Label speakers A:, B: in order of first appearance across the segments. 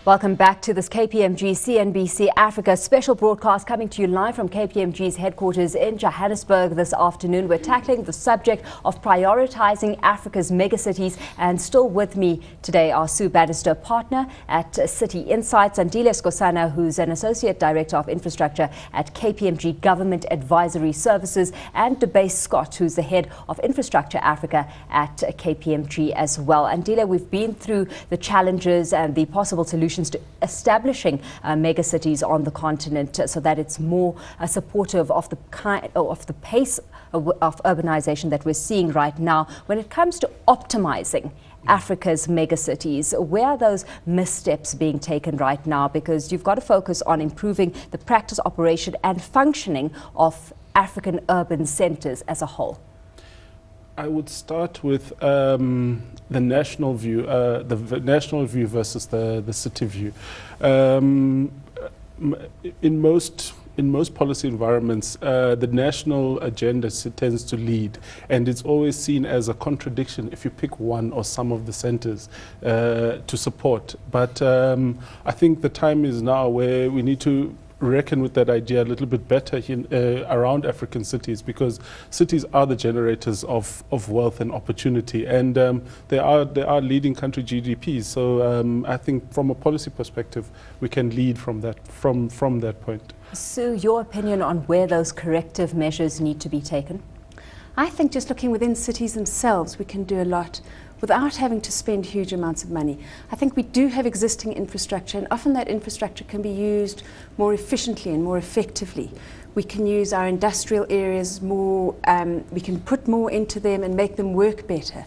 A: Welcome back to this KPMG CNBC Africa special broadcast coming to you live from KPMG's headquarters in Johannesburg this afternoon. We're tackling the subject of prioritizing Africa's megacities, and still with me today are Sue Bannister, partner at City Insights, and Andile Skosana, who's an associate director of infrastructure at KPMG Government Advisory Services, and Debase Scott, who's the head of Infrastructure Africa at KPMG as well. And Andile, we've been through the challenges and the possible solutions to establishing megacities on the continent so that it's more supportive of the pace of urbanization that we're seeing right now. When it comes to optimizing Africa's megacities, where are those missteps being taken right now? Because you've got to focus on improving the practice, operation and functioning of African urban centers as a whole.
B: I would start with the national view, the national view versus the city view. In most policy environments, the national agenda tends to lead, and it's always seen as a contradiction if you pick one or some of the centers to support. But I think the time is now where we need to reckon with that idea a little bit better around African cities, because cities are the generators of wealth and opportunity, and they are leading country GDPs. So I think from a policy perspective, we can lead from that point.
A: Sue, your opinion on where those corrective measures need to be taken?
C: I think just looking within cities themselves, we can do a lot without having to spend huge amounts of money. I think we do have existing infrastructure, and often that infrastructure can be used more efficiently and more effectively. We can use our industrial areas more, we can put more into them and make them work better.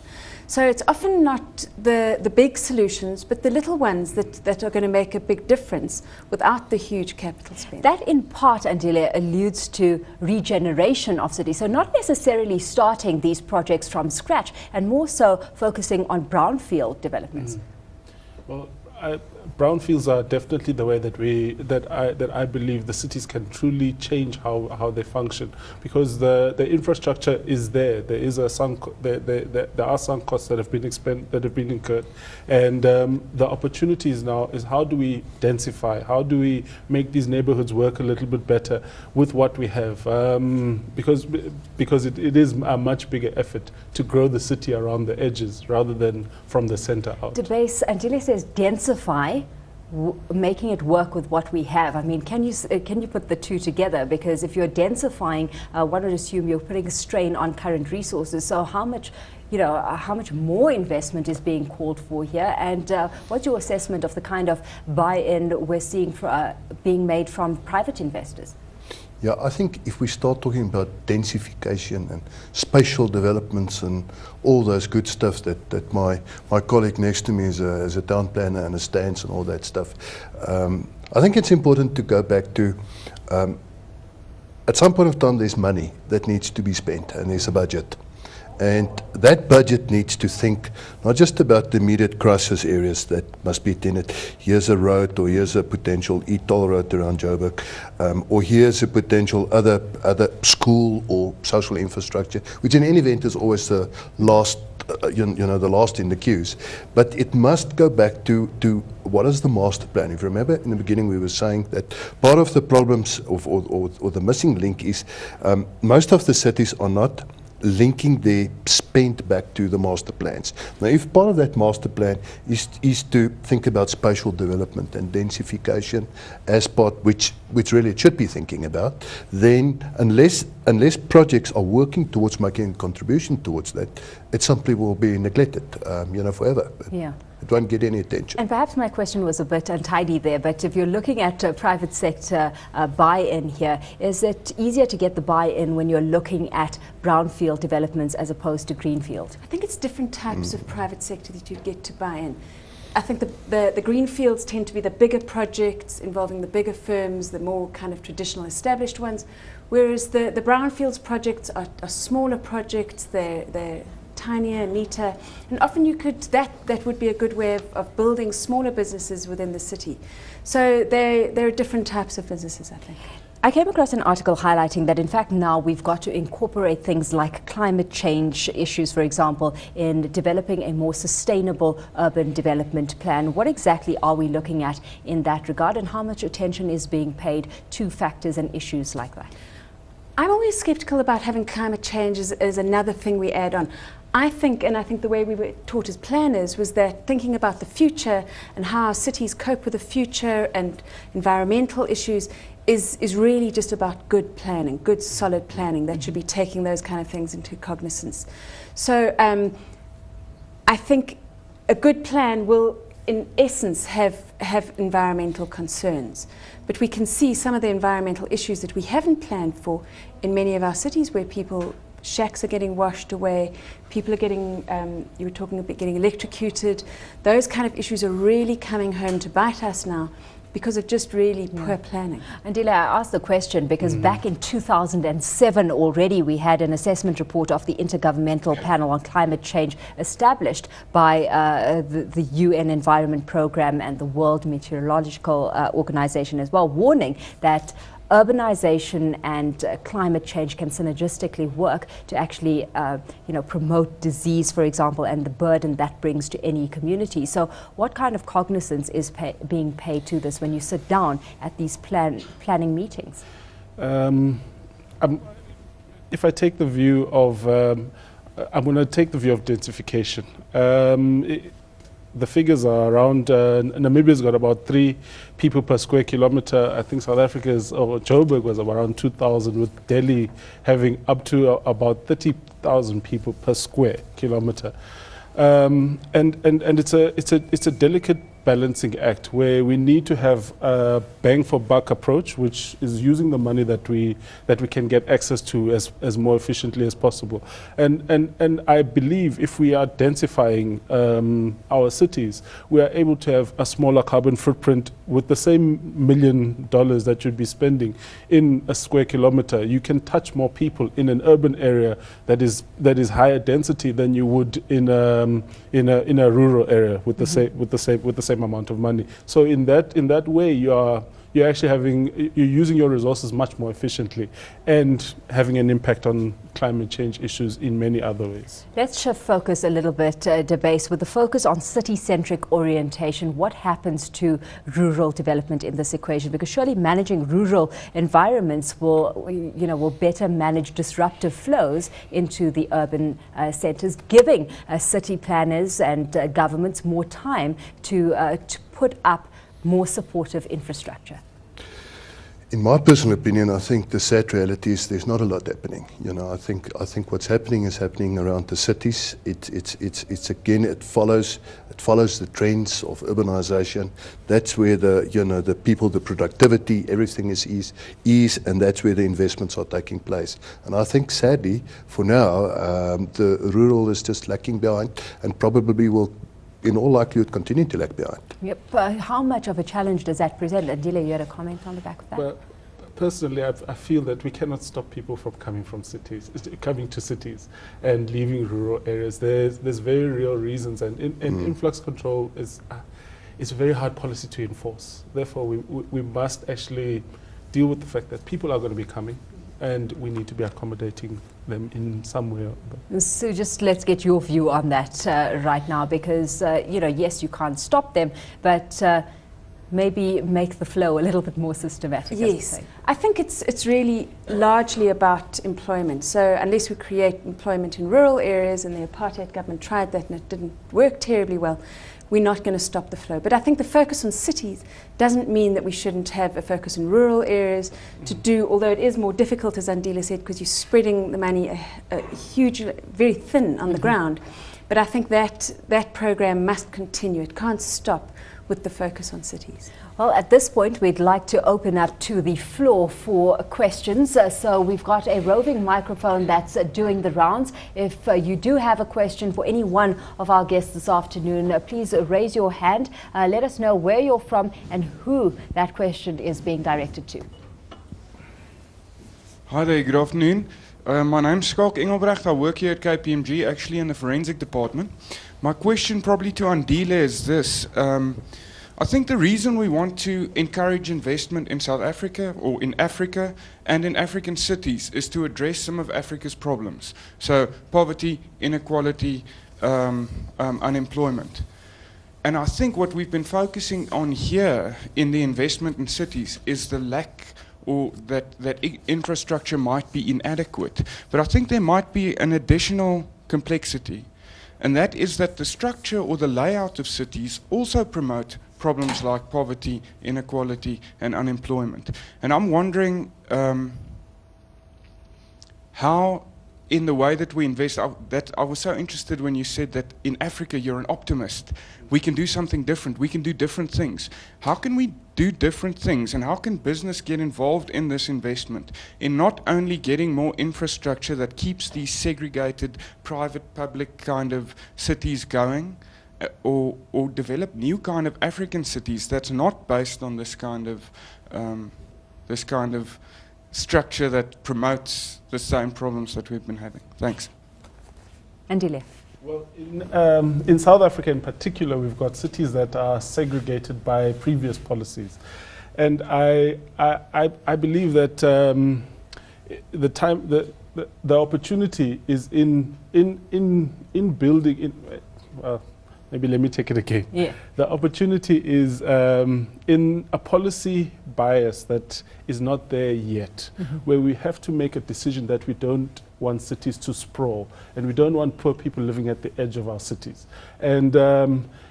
C: So it's often not the big solutions, but the little ones that are going to make a big difference without the huge capital spend.
A: That in part, Andile, alludes to regeneration of cities. So not necessarily starting these projects from scratch, and more so focusing on brownfield developments.
B: Well, brownfields are definitely the way that I believe the cities can truly change how they function, because the infrastructure is there. There is there are sunk costs that have been incurred, and the opportunities now is how do we densify? How do we make these neighborhoods work a little bit better with what we have? Because it is a much bigger effort to grow the city around the edges rather than from the center out.
A: Debase, Andile says densify, making it work with what we have. I mean, can you put the two together? Because if you're densifying, one would assume you're putting a strain on current resources. So how much more investment is being called for here? And what's your assessment of the kind of buy-in we're seeing being made from private investors?
D: Yeah, I think if we start talking about densification and spatial developments and all those good stuff that my colleague next to me is a town planner understands and all that stuff, I think it's important to go back to, at some point of time there's money that needs to be spent and there's a budget. And that budget needs to think not just about the immediate crisis areas that must be attended. Here's a road, or here's a potential e-toll road around Joburg, or here's a potential other school or social infrastructure, which in any event is always the last, the last in the queues. But it must go back to what is the master plan. If you remember in the beginning we were saying that part of the problems or the missing link is most of the cities are not linking their spend back to the master plans. Now, if part of that master plan is to think about spatial development and densification as part which really it should be thinking about, then unless projects are working towards making a contribution towards that, it simply will be neglected, forever.
A: Yeah.
D: It won't get any attention.
A: And perhaps my question was a bit untidy there, but if you're looking at private sector buy-in here, is it easier to get the buy-in when you're looking at brownfield developments as opposed to greenfield?
C: I think it's different types of private sector that you get to buy in. I think the greenfields tend to be the bigger projects involving the bigger firms, the more kind of traditional established ones, whereas the brownfields projects are smaller projects. They're tinier, neater, and often that would be a good way of building smaller businesses within the city. So there are different types of businesses, I think.
A: I came across an article highlighting that in fact now we've got to incorporate things like climate change issues, for example, in developing a more sustainable urban development plan. What exactly are we looking at in that regard, and how much attention is being paid to factors and issues like that?
C: I'm always skeptical about having climate change as another thing we add on. I think the way we were taught as planners was that thinking about the future and how our cities cope with the future and environmental issues is really just about good planning, good solid planning that should be taking those kind of things into cognizance. So I think a good plan will in essence have environmental concerns, but we can see some of the environmental issues that we haven't planned for in many of our cities, where shacks are getting washed away, people are getting, you were talking about getting electrocuted. Those kind of issues are really coming home to bite us now because of just really poor planning.
A: Andile, I asked the question because back in 2007 already we had an assessment report of the Intergovernmental Panel on Climate Change established by the UN Environment Programme and the World Meteorological Organization as well, warning that urbanization and climate change can synergistically work to actually promote disease, for example, and the burden that brings to any community. So what kind of cognizance is being paid to this when you sit down at these planning meetings?
B: If I take the view of, I'm going to take the view of densification. The figures are around, Namibia's got about 3 people per square kilometer. I think South Africa's, or Joburg was around 2,000, with Delhi having up to about 30,000 people per square kilometer. And it's a delicate balancing act where we need to have a bang for buck approach, which is using the money that we can get access to as more efficiently as possible. And I believe if we are densifying our cities, we are able to have a smaller carbon footprint with the same $1 million that you'd be spending in a square kilometer. You can touch more people in an urban area that is higher density than you would in a rural area with the same amount of money. So in that way, you're using your resources much more efficiently and having an impact on climate change issues in many other ways.
A: Let's shift focus a little bit, Debase, with the focus on city-centric orientation. What happens to rural development in this equation? Because surely managing rural environments will better manage disruptive flows into the urban centres, giving city planners and governments more time to put up more supportive infrastructure.
D: In my personal opinion, I think the sad reality is there's not a lot happening. I think what's happening is happening around the cities. It's again, it follows the trends of urbanization. That's where the people, the productivity, everything is, and that's where the investments are taking place. And I think sadly, for now, the rural is just lacking behind, and probably will, in all likelihood, continue to lag behind.
A: Yep. How much of a challenge does that present? Andile, you had a comment on the back of that?
B: Well, personally, I feel that we cannot stop people from coming to cities and leaving rural areas. There's very real reasons, and influx control is a very hard policy to enforce. Therefore, we must actually deal with the fact that people are going to be coming, and we need to be accommodating them in some way.
A: So just let's get your view on that right now, because yes, you can't stop them, but maybe make the flow a little bit more systematic.
C: Yes, I think it's really largely about employment. So unless we create employment in rural areas, and the apartheid government tried that and it didn't work terribly well, we're not going to stop the flow. But I think the focus on cities doesn't mean that we shouldn't have a focus in rural areas to do, although it is more difficult, as Andile said, because you're spreading the money hugely, very thin on the ground. But I think that program must continue. It can't stop with the focus on cities.
A: Well, at this point, we'd like to open up to the floor for questions. So we've got a roving microphone that's doing the rounds. If you do have a question for any one of our guests this afternoon, please raise your hand. Let us know where you're from and who that question is being directed to.
E: Hi there, good afternoon. My name's Skalk Engelbrecht. I work here at KPMG, actually in the forensic department. My question probably to Andile is this. I think the reason we want to encourage investment in South Africa or in Africa and in African cities is to address some of Africa's problems. So poverty, inequality, unemployment. And I think what we've been focusing on here in the investment in cities is the lack or that infrastructure might be inadequate. But I think there might be an additional complexity, and that is that the structure or the layout of cities also promote problems like poverty, inequality, and unemployment. And I'm wondering how, in the way that we invest, I was so interested when you said that in Africa you're an optimist. We can do something different. We can do different things. How can we do different things, and how can business get involved in this investment in not only getting more infrastructure that keeps these segregated private-public kind of cities going, or develop new kind of African cities that's not based on this kind of structure that promotes the same problems that we've been having. Thanks.
A: Andile.
B: Well, in South Africa in particular, we've got cities that are segregated by previous policies. And I believe that the opportunity is in building, maybe let me take it again.
A: Yeah.
B: The opportunity is in a policy bias that is not there yet, where we have to make a decision that we don't want cities to sprawl, and we don't want poor people living at the edge of our cities. And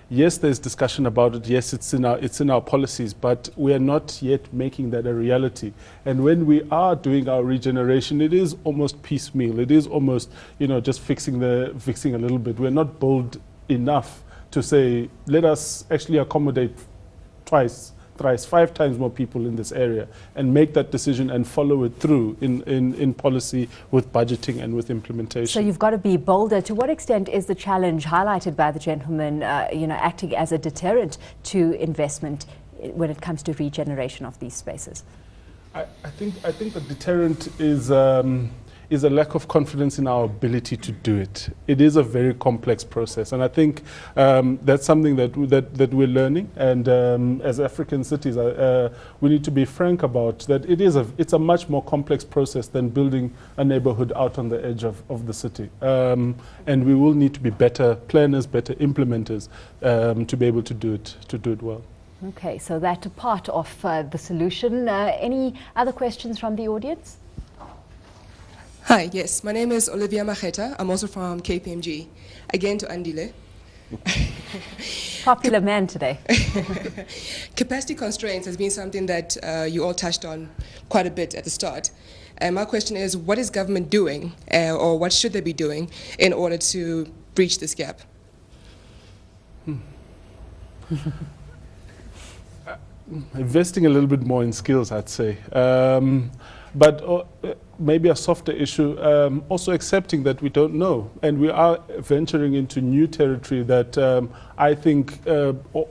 B: yes, there's discussion about it. Yes, it's in our policies, but we are not yet making that a reality. And when we are doing our regeneration, it is almost piecemeal. It is almost, just fixing a little bit. We're not bold enough to say, let us actually accommodate twice, thrice, 5 times more people in this area, and make that decision and follow it through in policy with budgeting and with implementation.
A: So you've got to be bolder. To what extent is the challenge highlighted by the gentleman, acting as a deterrent to investment when it comes to regeneration of these spaces?
B: I think the deterrent is a lack of confidence in our ability to do it. It is a very complex process, and I think that's something that we're learning. And as African cities, we need to be frank about that. It's a much more complex process than building a neighborhood out on the edge of the city. And we will need to be better planners, better implementers, to be able to do it well.
A: Okay, so that's a part of the solution. Any other questions from the audience?
F: Hi, yes, my name is Olivia Macheta. I'm also from KPMG. Again to Andile.
A: Popular man today.
F: Capacity constraints has been something that you all touched on quite a bit at the start. And my question is, what is government doing, or what should they be doing in order to breach this gap?
B: Investing a little bit more in skills, I'd say. But maybe a softer issue, also accepting that we don't know. And we are venturing into new territory that I think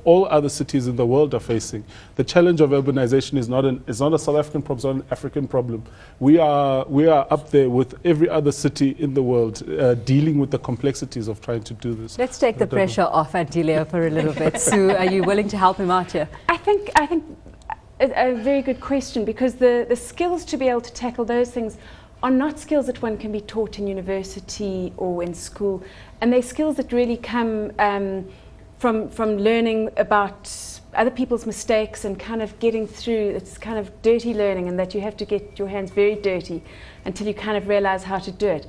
B: all other cities in the world are facing. The challenge of urbanization is not a South African problem, it's not an African problem. We are up there with every other city in the world dealing with the complexities of trying to do this.
A: Let's take the pressure off Andile for a little bit. Sue, are you willing to help him out here?
C: I think a very good question, because the skills to be able to tackle those things are not skills that one can be taught in university or in school, and they're skills that really come from learning about other people's mistakes and kind of getting through. It's kind of dirty learning, and that you have to get your hands very dirty until you kind of realize how to do it.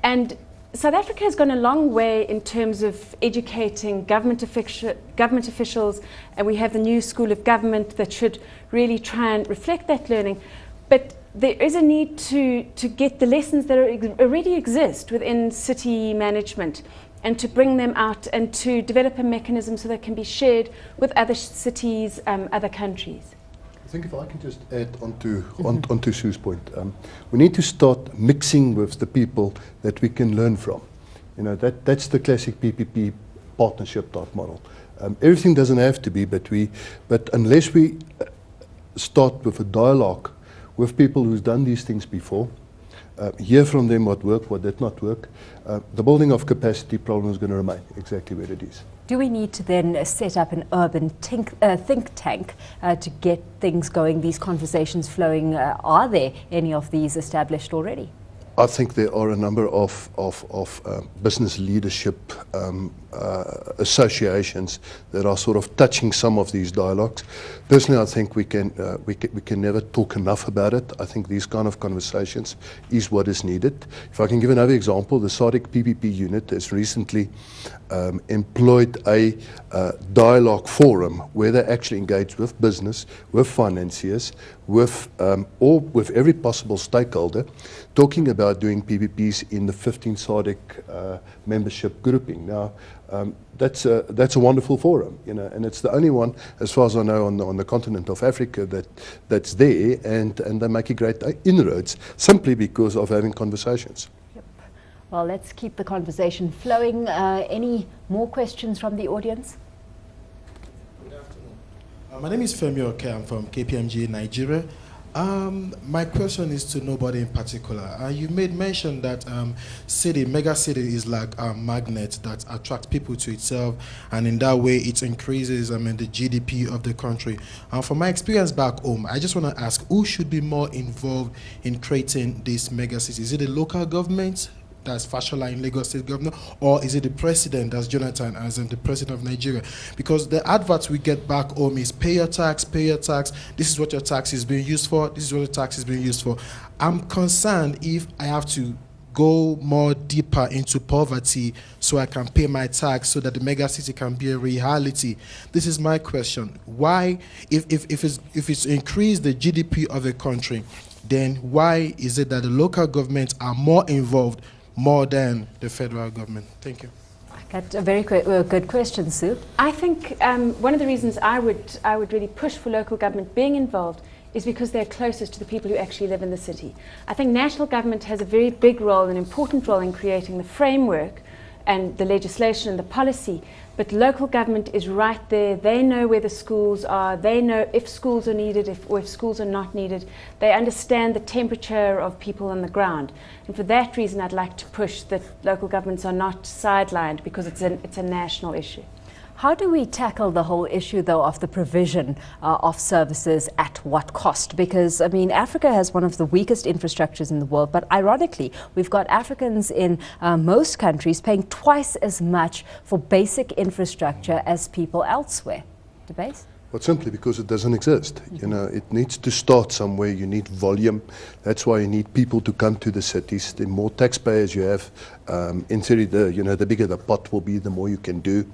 C: And South Africa has gone a long way in terms of educating government officials, and we have the new School of Government that should really try and reflect that learning. But there is a need to get the lessons that already exist within city management and to bring them out and to develop a mechanism so that can be shared with other cities, other countries.
D: I think if I can just add onto Sue's point, we need to start mixing with the people that we can learn from. That's the classic PPP partnership type model. Everything doesn't have to be, but unless we start with a dialogue with people who've done these things before, hear from them what worked, what did not work, the building of capacity problem is going to remain exactly where it is.
A: Do we need to then set up an urban think tank to get things going, these conversations flowing? Are there any of these established already?
D: I think there are a number of business leadership associations that are sort of touching some of these dialogues. Personally, I think we can never talk enough about it. I think these kind of conversations is what is needed. If I can give another example, the SADC PPP unit has recently employed a dialogue forum where they actually engage with business, with financiers, with every possible stakeholder, talking about doing PPPs in the 15 SADC membership grouping. Now, that's a wonderful forum, you know, and it's the only one, as far as I know, on the continent of Africa that's there, and they're making great inroads simply because of having conversations.
A: Yep. Well, let's keep the conversation flowing. Any more questions from the audience?
G: Good afternoon. My name is Femi Oke. I'm from KPMG Nigeria. My question is to nobody in particular. You made mention that mega city is like a magnet that attracts people to itself, and in that way it increases the GDP of the country. From my experience back home, I just want to ask, who should be more involved in creating these mega cities? Is it the local government, that's Fashola in Lagos State Governor, or is it the president, that's Jonathan, as in the president of Nigeria? Because the adverts we get back home is pay your tax, this is what your tax is being used for, this is what your tax is being used for. I'm concerned if I have to go more deeper into poverty so I can pay my tax so that the mega city can be a reality. This is my question. Why, if it's increased the GDP of a country, then why is it that the local governments are more involved more than the federal government? Thank you.
A: That's a very good question, Sue.
C: I think one of the reasons I would really push for local government being involved is because they're closest to the people who actually live in the city. I think national government has a very big role, an important role in creating the framework and the legislation and the policy, but local government is right there. They know where the schools are. They know if schools are needed or if schools are not needed. They understand the temperature of people on the ground. And for that reason, I'd like to push that local governments are not sidelined, because it's a national issue.
A: How do we tackle the whole issue, though, of the provision of services at what cost? Because, I mean, Africa has one of the weakest infrastructures in the world, but ironically, we've got Africans in most countries paying twice as much for basic infrastructure as people elsewhere. Debase?
D: Well, simply because it doesn't exist. You know, it needs to start somewhere. You need volume. That's why you need people to come to the cities. The more taxpayers you have, in theory, the bigger the pot will be, the more you can do.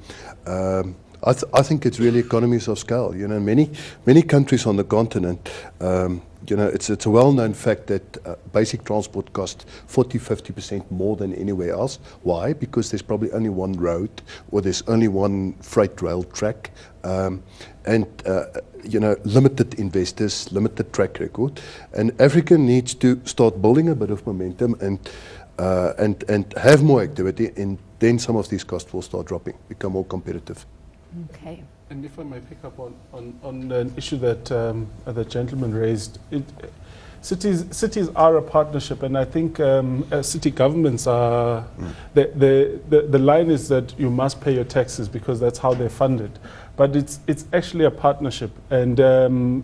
D: I think it's really economies of scale. You know, many countries on the continent, you know, it's a well-known fact that basic transport costs 40–50% more than anywhere else. Why? Because there's probably only one road, or there's only one freight rail track, and you know, limited investors, limited track record. And Africa needs to start building a bit of momentum and have more activity, and then some of these costs will start dropping, become more competitive.
A: Okay.
B: And if I may pick up on an issue that the gentleman raised, cities are a partnership, and I think city governments are, the line is that you must pay your taxes because that's how they're funded. But it's actually a partnership, and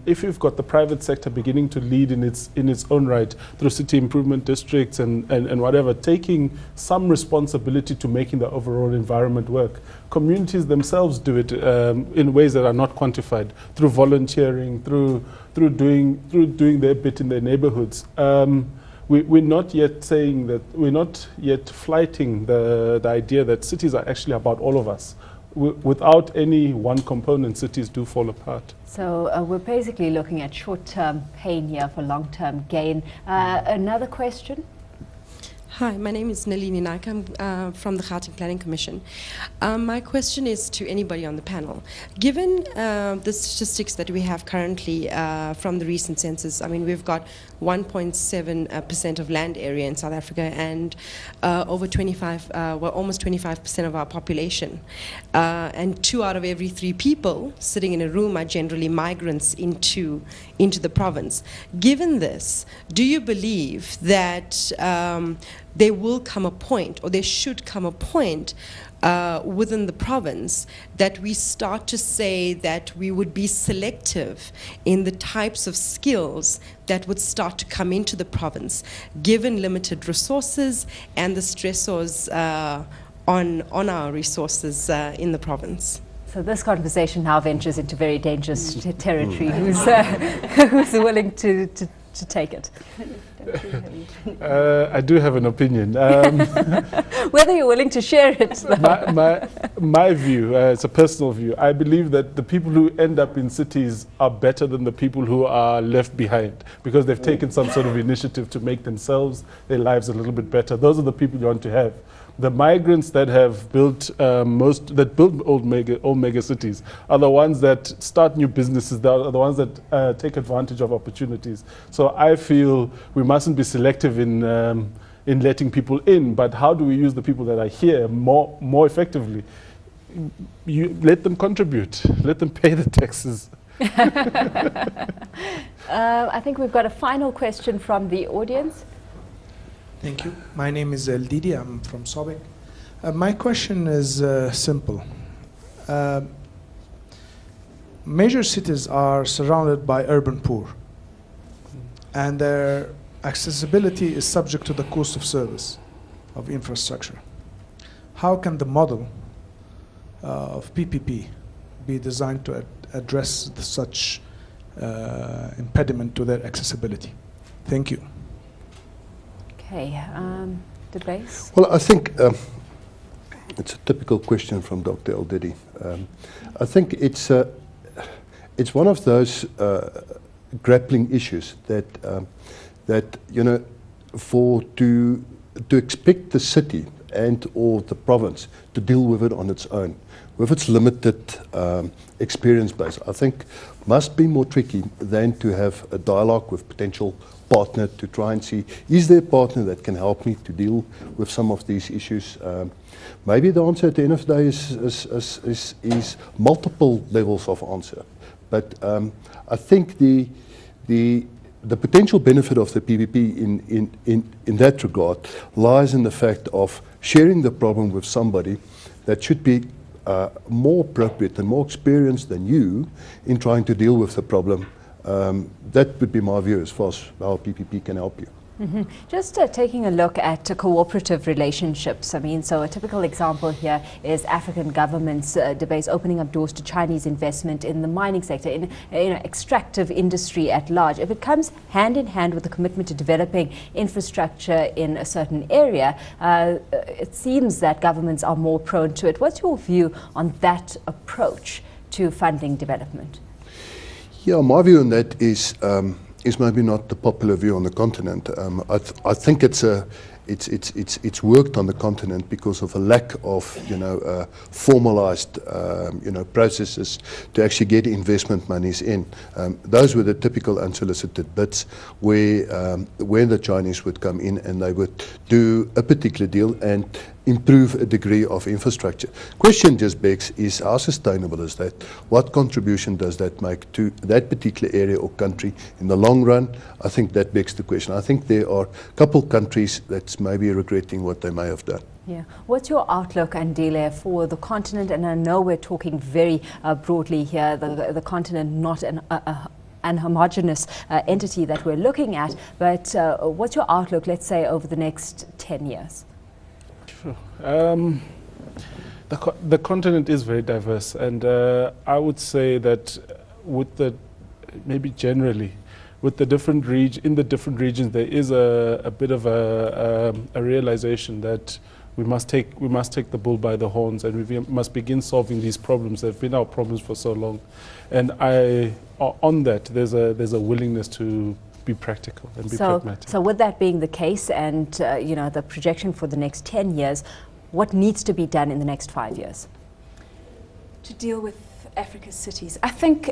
B: if you've got the private sector beginning to lead in its own right through city improvement districts and whatever, taking some responsibility to making the overall environment work. Communities themselves do it in ways that are not quantified, through volunteering, through doing their bit in their neighborhoods. We're not yet saying that, we're not yet flighting the idea that cities are actually about all of us. Without any one component, cities do fall apart.
A: So we're basically looking at short-term pain here for long-term gain. Another question?
H: Hi, my name is Nalini Naik. I'm from the Gauteng Planning Commission. My question is to anybody on the panel. Given the statistics that we have currently from the recent census, I mean, we've got 1.7% of land area in South Africa, and over 25, almost 25% of our population. And 2 out of every 3 people sitting in a room are generally migrants into the province. Given this, do you believe that there will come a point, or there should come a point within the province that we start to say that we would be selective in the types of skills that would start to come into the province, given limited resources and the stressors on our resources in the province.
A: So this conversation now ventures into very dangerous territory. Who's willing to take it?
B: I do have an opinion.
A: Whether you're willing to share it.
B: My view, it's a personal view, I believe that the people who end up in cities are better than the people who are left behind, because they've taken some sort of initiative to make themselves, their lives a little bit better. Those are the people you want to have. The migrants that have built old mega cities are the ones that start new businesses. They are the ones that take advantage of opportunities. So I feel we mustn't be selective in letting people in, but how do we use the people that are here more effectively? You let them contribute, let them pay the taxes.
A: I think we've got a final question from the audience.
I: Thank you. My name is Eldidi. I'm from Sobek. My question is simple. Major cities are surrounded by urban poor, and their accessibility is subject to the cost of service of infrastructure. How can the model of PPP be designed to address such impediment to their accessibility? Thank you.
A: Okay, Debase?
D: Well, I think it's a typical question from Dr. Eldidi. I think it's one of those grappling issues that you know, to expect the city and or the province to deal with it on its own, with its limited experience base, I think must be more tricky than to have a dialogue with potential partner to try and see, is there a partner that can help me to deal with some of these issues? Maybe the answer at the end of the day is multiple levels of answer. But I think the potential benefit of the PPP in that regard lies in the fact of sharing the problem with somebody that should be more appropriate and more experienced than you in trying to deal with the problem. That would be my view as far as how PPP can help you.
A: Mm-hmm. Just taking a look at cooperative relationships. I mean, so a typical example here is African governments' debates opening up doors to Chinese investment in the mining sector, in extractive industry at large. If it comes hand in hand with the commitment to developing infrastructure in a certain area, it seems that governments are more prone to it. What's your view on that approach to funding development?
D: Yeah, my view on that is maybe not the popular view on the continent. I think it's worked on the continent because of a lack of formalized processes to actually get investment monies in. Those were the typical unsolicited bids where the Chinese would come in and they would do a particular deal and improve a degree of infrastructure. Question just begs is how sustainable is that? What contribution does that make to that particular area or country in the long run? I think that begs the question. I think there are a couple countries that's maybe regretting what they may have done.
A: Yeah. What's your outlook, Andile, for the continent? And I know we're talking very broadly here, the continent not an homogeneous entity that we're looking at, but what's your outlook, let's say, over the next 10 years?
B: The continent is very diverse, and I would say that maybe generally, with the different in the different regions, there is a bit of a realization that we must take the bull by the horns, and we must begin solving these problems that have been our problems for so long. And on that, there's a willingness to be practical and be pragmatic.
A: So with that being the case, and the projection for the next 10 years, what needs to be done in the next 5 years?
C: To deal with Africa's cities, I think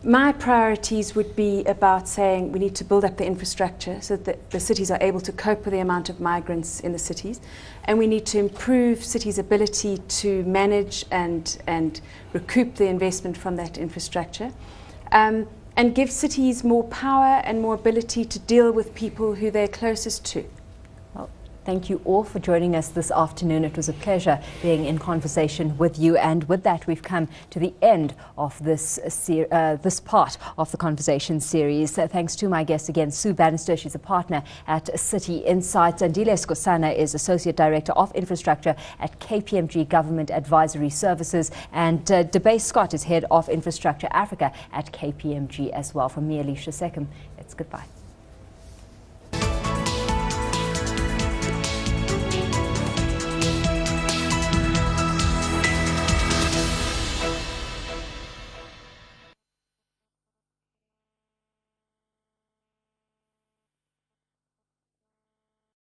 C: my priorities would be about saying we need to build up the infrastructure so that the cities are able to cope with the amount of migrants in the cities, and we need to improve cities' ability to manage and recoup the investment from that infrastructure. And give cities more power and more ability to deal with people who they're closest to.
A: Well, Thank you all for joining us this afternoon. It was a pleasure being in conversation with you. And with that, we've come to the end of this part of the conversation series. Thanks to my guest again, Sue Bannister. She's a partner at City Insights. And Dile Skosana is Associate Director of Infrastructure at KPMG Government Advisory Services. And Debay Scott is Head of Infrastructure Africa at KPMG as well. From me, Alicia Seckham, it's goodbye.